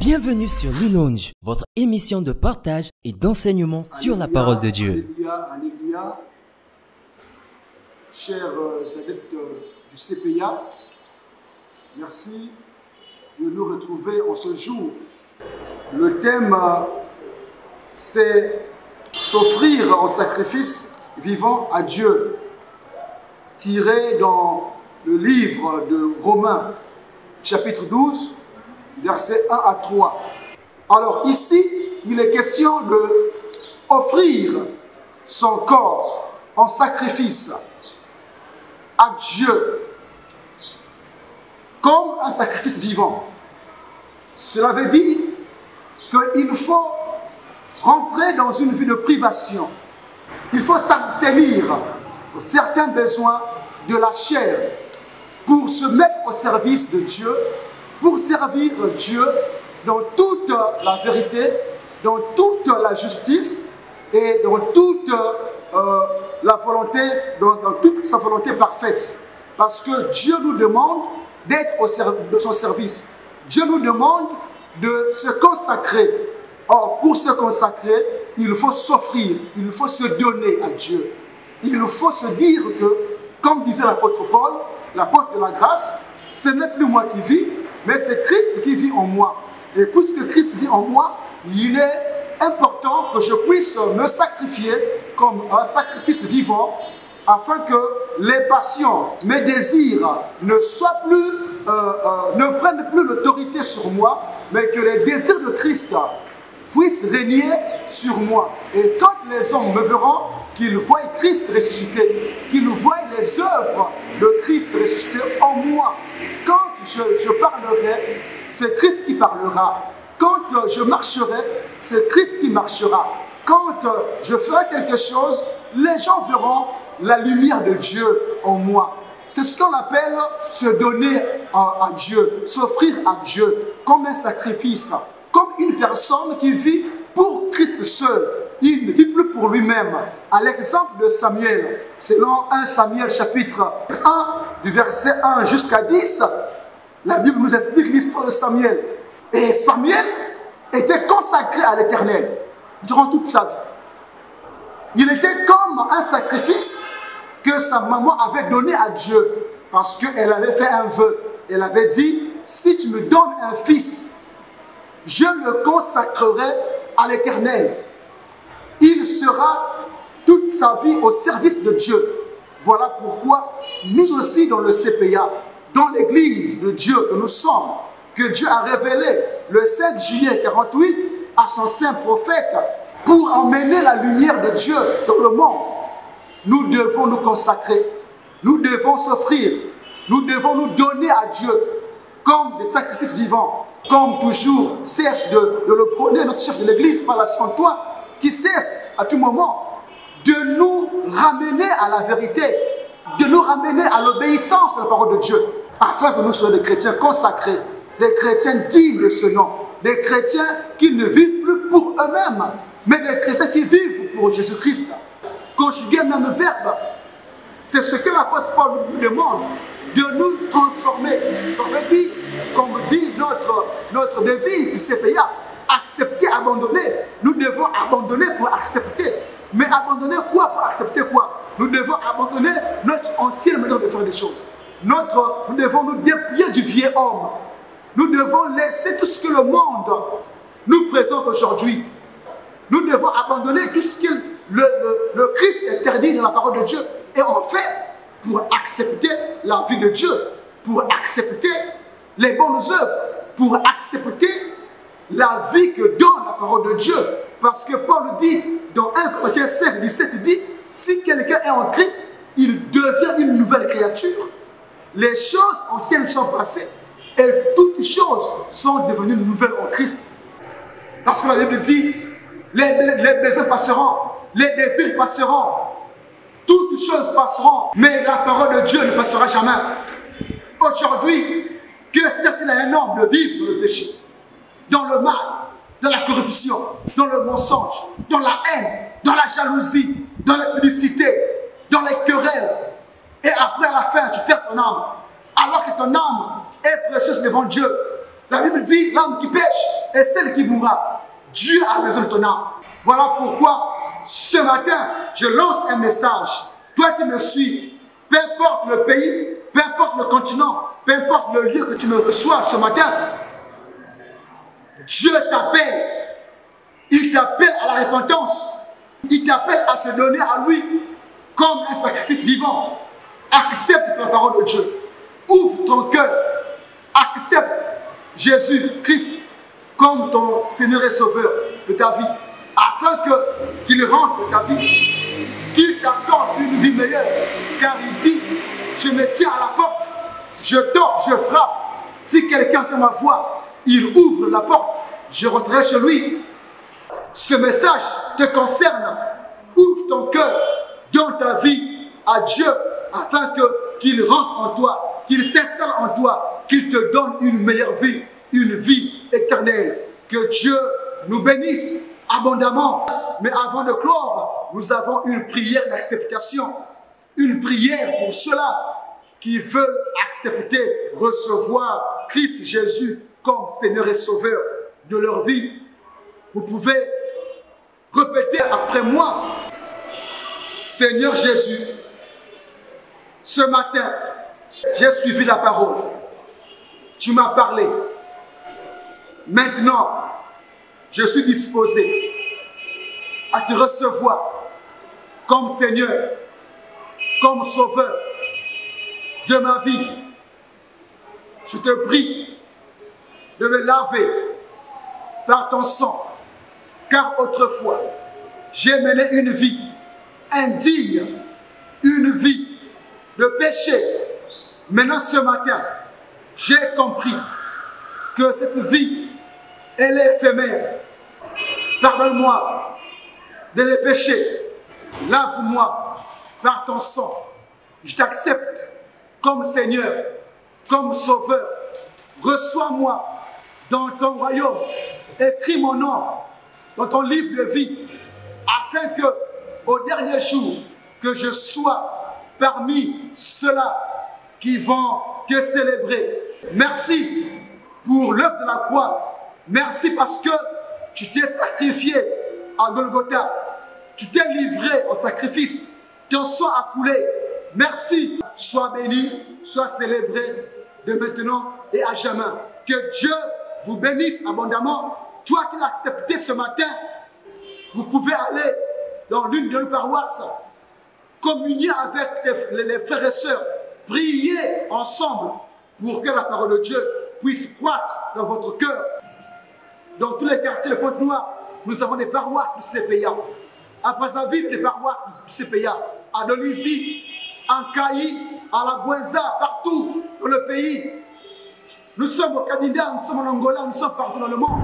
Bienvenue sur Lilounge, votre émission de partage et d'enseignement sur la parole de Dieu. Alléluia, alléluia. Chers adeptes du CPA, merci de nous retrouver en ce jour. Le thème, c'est s'offrir en sacrifice vivant à Dieu, tiré dans le livre de Romains, chapitre 12, versets 1 à 3. Alors ici, il est question de offrir son corps en sacrifice à Dieu, comme un sacrifice vivant. Cela veut dire qu'il faut rentrer dans une vie de privation. Il faut s'abstenir de certains besoins de la chair pour se mettre au service de Dieu, pour servir Dieu dans toute la vérité, dans toute la justice et dans toute la volonté, dans toute sa volonté parfaite. Parce que Dieu nous demande d'être au service de son service. Dieu nous demande de se consacrer. Or, pour se consacrer, il faut s'offrir, il faut se donner à Dieu. Il faut se dire que, comme disait l'apôtre Paul, l'apôtre de la grâce, ce n'est plus moi qui vis, mais c'est Christ qui vit en moi. Et puisque Christ vit en moi, il est important que je puisse me sacrifier comme un sacrifice vivant, afin que les passions, mes désirs ne soient plus, ne prennent plus l'autorité sur moi, mais que les désirs de Christ puissent régner sur moi. Et quand les hommes me verront, qu'ils voient Christ ressuscité, qu'ils voient les œuvres de Christ ressuscité en moi. Quand je parlerai, c'est Christ qui parlera. Quand je marcherai, c'est Christ qui marchera. Quand je ferai quelque chose, les gens verront la lumière de Dieu en moi. C'est ce qu'on appelle se donner à Dieu, s'offrir à Dieu comme un sacrifice, comme une personne qui vit pour Christ seul. Il ne vit plus pour lui-même. À l'exemple de Samuel, selon 1 Samuel chapitre 1, du verset 1 jusqu'à 10, la Bible nous explique l'histoire de Samuel. Et Samuel était consacré à l'Éternel durant toute sa vie. Il était comme un sacrifice que sa maman avait donné à Dieu, parce qu'elle avait fait un vœu. Elle avait dit, si tu me donnes un fils, je le consacrerai à l'Éternel. Il sera toute sa vie au service de Dieu. Voilà pourquoi nous aussi dans le CPA, dans l'église de Dieu que nous sommes, que Dieu a révélé le 7 juillet 48 à son saint prophète pour emmener la lumière de Dieu dans le monde, nous devons nous consacrer, nous devons s'offrir, nous devons nous donner à Dieu comme des sacrifices vivants. Comme toujours, cesse de le prôner notre chef de l'église par la Sainte-Toi, qui cesse à tout moment de nous ramener à la vérité, de nous ramener à l'obéissance de la parole de Dieu, afin que nous soyons des chrétiens consacrés, des chrétiens dignes de ce nom, des chrétiens qui ne vivent plus pour eux-mêmes, mais des chrétiens qui vivent pour Jésus-Christ. Conjuguer le même verbe, c'est ce que l'apôtre Paul nous demande, de nous transformer. Ça veut dire, comme dit notre devise du CPA, accepter, abandonner. Nous devons abandonner pour accepter. Mais abandonner quoi pour accepter quoi? Nous devons abandonner notre ancienne manière de faire des choses. Nous devons nous déplier du vieil homme. Nous devons laisser tout ce que le monde nous présente aujourd'hui. Nous devons abandonner tout ce que le Christ interdit dans la parole de Dieu. Et en fait, pour accepter la vie de Dieu, pour accepter les bonnes œuvres, pour accepter la vie que donne la parole de Dieu. Parce que Paul dit dans 1 Corinthiens 5, 17, il dit, si quelqu'un est en Christ, il devient une nouvelle créature. Les choses anciennes sont passées et toutes choses sont devenues nouvelles en Christ. Parce que la Bible dit, les besoins passeront, les désirs passeront, toutes choses passeront, mais la parole de Dieu ne passera jamais. Aujourd'hui, que sert-il à un homme de vivre dans le péché, dans le mal, dans la corruption, dans le mensonge, dans la haine, dans la jalousie, dans la publicité, dans les querelles, et après à la fin tu perds ton âme, alors que ton âme est précieuse devant Dieu. La Bible dit, l'âme qui pêche et celle qui mourra. Dieu a besoin de ton âme. Voilà pourquoi ce matin, je lance un message. Toi qui me suis, peu importe le pays, peu importe le continent, peu importe le lieu que tu me reçois ce matin, Dieu t'appelle. Il t'appelle à la repentance. Il t'appelle à se donner à lui comme un sacrifice vivant. Accepte la parole de Dieu. Ouvre ton cœur. Accepte Jésus-Christ comme ton Seigneur et Sauveur de ta vie, afin qu'il rentre dans ta vie, qu'il t'accorde une vie meilleure. Car il dit, je me tiens à la porte, je toque, je frappe. Si quelqu'un entend ma voix, il ouvre la porte, je rentrerai chez lui. Ce message te concerne. Ouvre ton cœur, donne ta vie à Dieu, afin qu'il rentre en toi, qu'il s'installe en toi, qu'il te donne une meilleure vie, une vie éternelle. Que Dieu nous bénisse abondamment. Mais avant de clore, nous avons une prière d'acceptation. Une prière pour ceux-là qui veulent accepter, recevoir Christ Jésus comme Seigneur et Sauveur de leur vie. Vous pouvez répéter après moi. Seigneur Jésus, ce matin, j'ai suivi la parole. Tu m'as parlé. Maintenant, je suis disposé à te recevoir comme Seigneur, comme Sauveur de ma vie. Je te prie de me laver par ton sang, car autrefois, j'ai mené une vie indigne, une vie de péché. Maintenant, ce matin, j'ai compris que cette vie, elle est éphémère. Pardonne-moi de mes péchés. Lave-moi par ton sang. Je t'accepte comme Seigneur, comme Sauveur. Reçois-moi dans ton royaume. Écris mon nom dans ton livre de vie, afin que, au dernier jour, que je sois parmi ceux-là qui vont te célébrer. Merci pour l'œuvre de la croix. Merci parce que tu t'es sacrifié à Golgotha. Tu t'es livré en sacrifice. Ton sang a coulé. Merci. Sois béni, sois célébré de maintenant et à jamais. Que Dieu vous bénisse abondamment. Toi qui l'as accepté ce matin, vous pouvez aller dans l'une de nos paroisses, communier avec les frères et sœurs, prier ensemble pour que la parole de Dieu puisse croître dans votre cœur. Dans tous les quartiers de Pointe-Noire, nous avons des paroisses du CPA. À Brazzaville, des paroisses du CPA. À Dolisie, en Cailly, à la Bouenza, partout dans le pays. Nous sommes au Canada, nous sommes en Angola, nous sommes partout dans le monde.